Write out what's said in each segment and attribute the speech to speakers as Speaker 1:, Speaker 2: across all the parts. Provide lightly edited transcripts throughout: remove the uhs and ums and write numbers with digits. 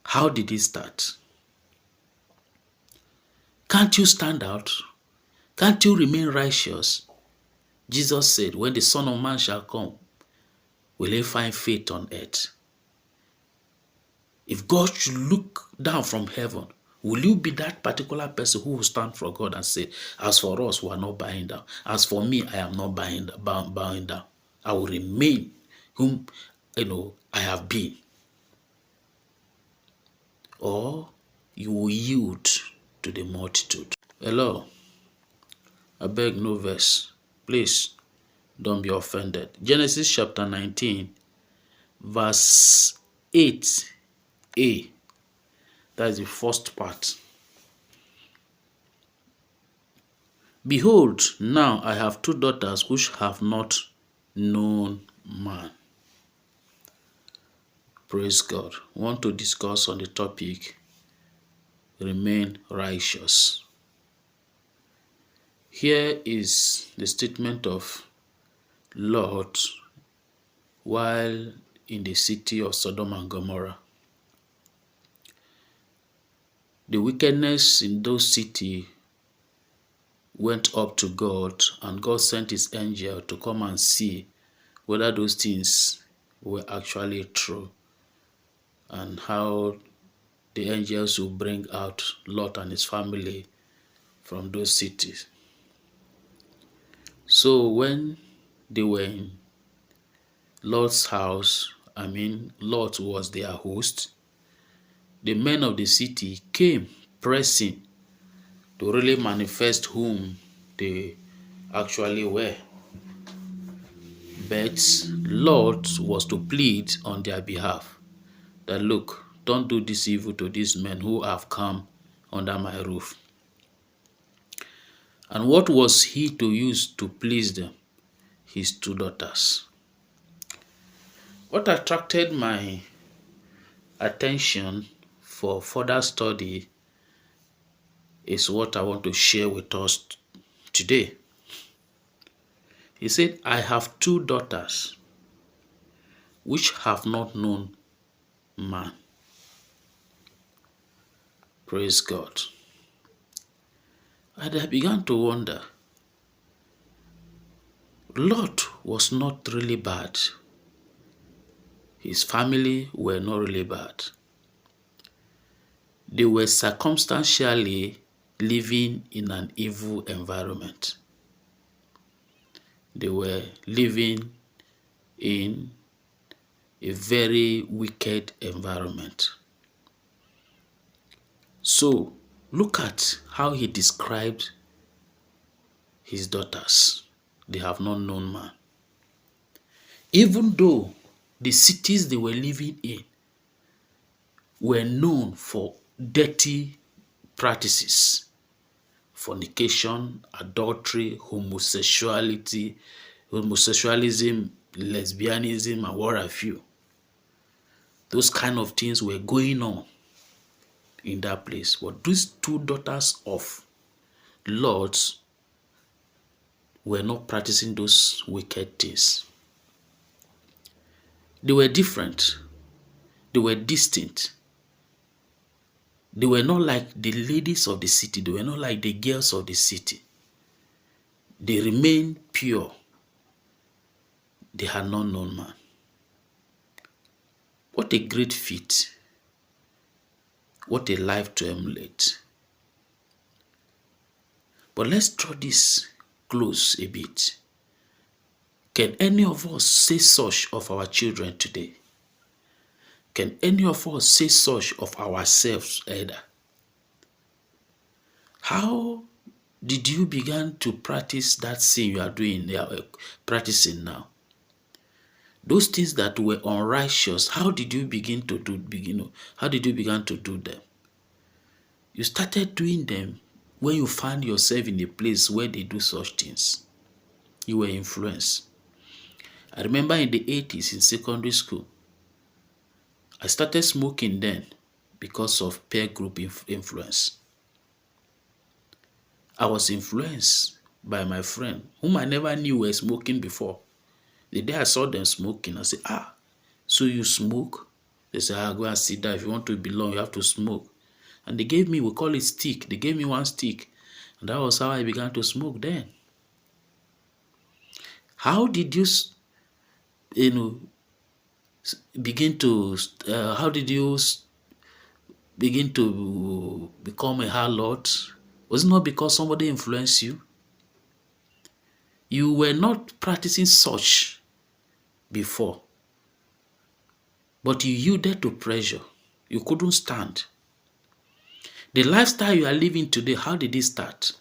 Speaker 1: How did it start? Can't you stand out? Can't you remain righteous? Jesus said, when the Son of Man shall come, will he find faith on earth? If God should look down from heaven, will you be that particular person who will stand for God and say, as for us, we are not bowing down. As for me, I am not bowing down. I will remain whom I have been. Or you will yield to the multitude. Hello. I beg no verse. Please don't be offended. Genesis chapter 19, verse 8a. That is the first part. Behold, now I have two daughters which have not known man. Praise God. I want to discuss on the topic, remain righteous. Here is the statement of Lot while in the city of Sodom and Gomorrah. The wickedness in those cities went up to God, and God sent his angel to come and see whether those things were actually true, and how the angels will bring out Lot and his family from those cities. So when they were in Lot's house, Lot was their host, the men of the city came pressing to really manifest whom they actually were. But Lot was to plead on their behalf that, look, don't do this evil to these men who have come under my roof. And what was he to use to please them? His two daughters. What attracted my attention for further study is what I want to share with us today. He said, I have two daughters which have not known man. Praise God. And I began to wonder, Lot was not really bad. His family were not really bad. They were circumstantially living in an evil environment. They were living in a very wicked environment. So, look at how he described his daughters. They have not known man. Even though the cities they were living in were known for dirty practices, fornication, adultery, homosexuality, homosexualism, lesbianism, and what have you. Those kind of things were going on in that place. But these two daughters of Lot were not practicing those wicked things. They were different. They were distinct. They were not like the ladies of the city. They were not like the girls of the city. They remained pure. They had not known man. What a great feat. What a life to emulate. But let's draw this close a bit. Can any of us say such of our children today? Can any of us say such of ourselves either? How did you begin to practice that sin you are doing, practicing now? Those things that were unrighteous, how did you begin to do? How did you begin to do them? You started doing them when you found yourself in a place where they do such things. You were influenced. I remember in the 80s in secondary school, I started smoking then because of peer group influence. I was influenced by my friend, whom I never knew were smoking before. The day I saw them smoking, I said, so you smoke? They say, go and sit down. If you want to belong, you have to smoke. And they gave me, we call it stick. They gave me one stick. And that was how I began to smoke then. How did you, begin to, how did you begin to become a harlot? Was it not because somebody influenced you? You were not practicing such before, but you yielded to pressure. You couldn't stand. The lifestyle you are living today, how did it start?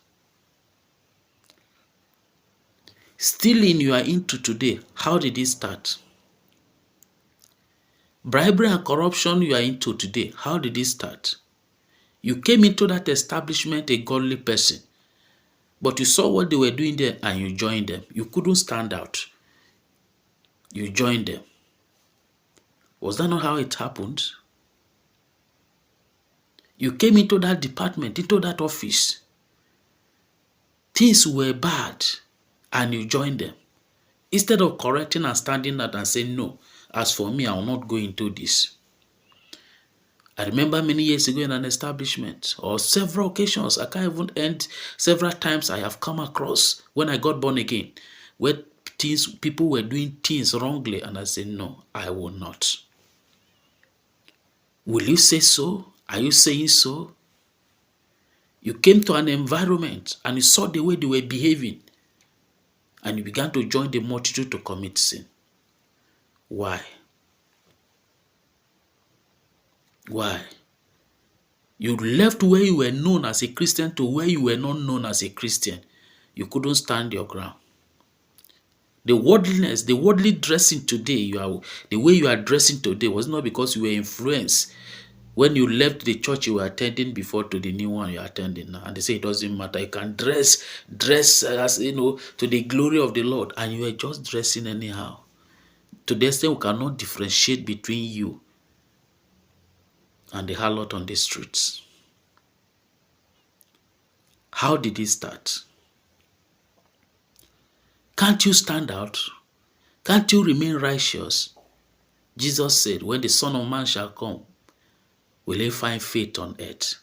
Speaker 1: Stealing you are into today, how did it start? Bribery and corruption you are into today, how did it start? You came into that establishment a godly person, but you saw what they were doing there and you joined them. You couldn't stand out. You joined them. Was that not how it happened? You came into that department, into that office. Things were bad and you joined them. Instead of correcting and standing out and saying, no, as for me, I will not go into this. I remember many years ago in an establishment, or several occasions, I can't even end, several times I have come across when I got born again, where people were doing things wrongly, and I said, no, I will not. Will you say so? Are you saying so? You came to an environment and you saw the way they were behaving, and you began to join the multitude to commit sin. Why? Why? You left where you were known as a Christian to where you were not known as a Christian. You couldn't stand your ground. The worldliness, the worldly dressing today, the way you are dressing today was not because you were influenced when you left the church you were attending before to the new one you are attending now. And they say it doesn't matter. You can dress as, to the glory of the Lord. And you are just dressing anyhow. To the extent we cannot differentiate between you and the harlot on the streets. How did it start? Can't you stand out? Can't you remain righteous? Jesus said, when the Son of Man shall come, will he find faith on earth?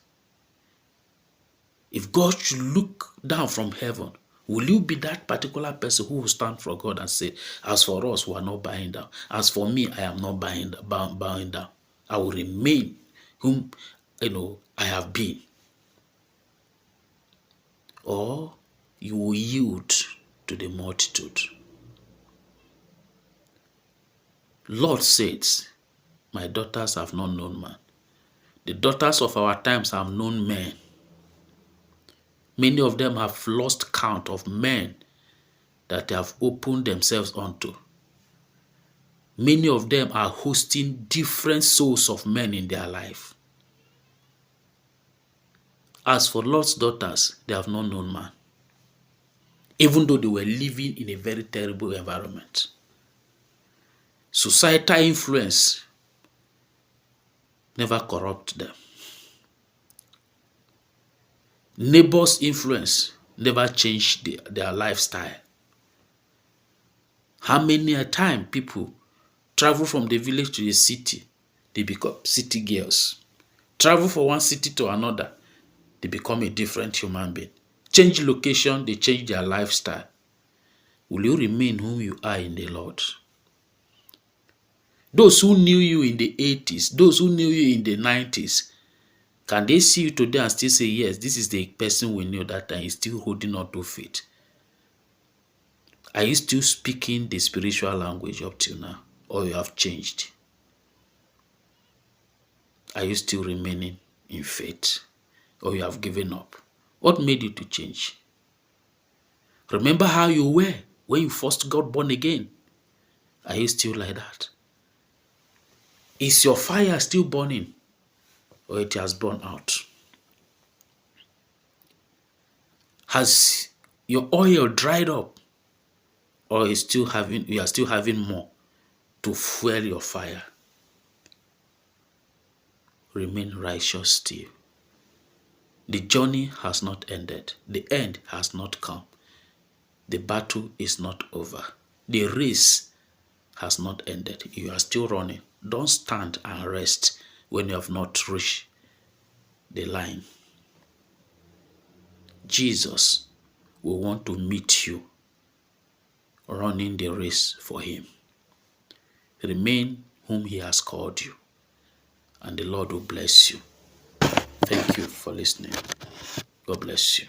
Speaker 1: If God should look down from heaven, will you be that particular person who will stand for God and say, as for us, we are not bowing down. As for me, I am not bowing down. I will remain whom I have been. Or you will yield to the multitude. Lord says, my daughters have not known man. The daughters of our times have known men. Many of them have lost count of men that they have opened themselves unto. Many of them are hosting different souls of men in their life. As for Lord's daughters, they have not known man. Even though they were living in a very terrible environment. Societal influence never corrupt them. Neighbors' influence never changed their lifestyle. How many a time people travel from the village to the city, they become city girls. Travel from one city to another, they become a different human being. Change location, they change their lifestyle. Will you remain whom you are in the Lord? Those who knew you in the 80s, those who knew you in the 90s, can they see you today and still say, yes, this is the person we knew that time, is still holding on to faith? Are you still speaking the spiritual language up till now? Or you have changed? Are you still remaining in faith? Or you have given up? What made you to change? Remember how you were when you first got born again? Are you still like that? Is your fire still burning? Or it has burned out? Has your oil dried up? Or you are still having more to fuel your fire? Remain righteous still. The journey has not ended. The end has not come. The battle is not over. The race has not ended. You are still running. Don't stand and rest when you have not reached the line. Jesus will want to meet you running the race for him. Remain whom he has called you, and the Lord will bless you. Thank you for listening. God bless you.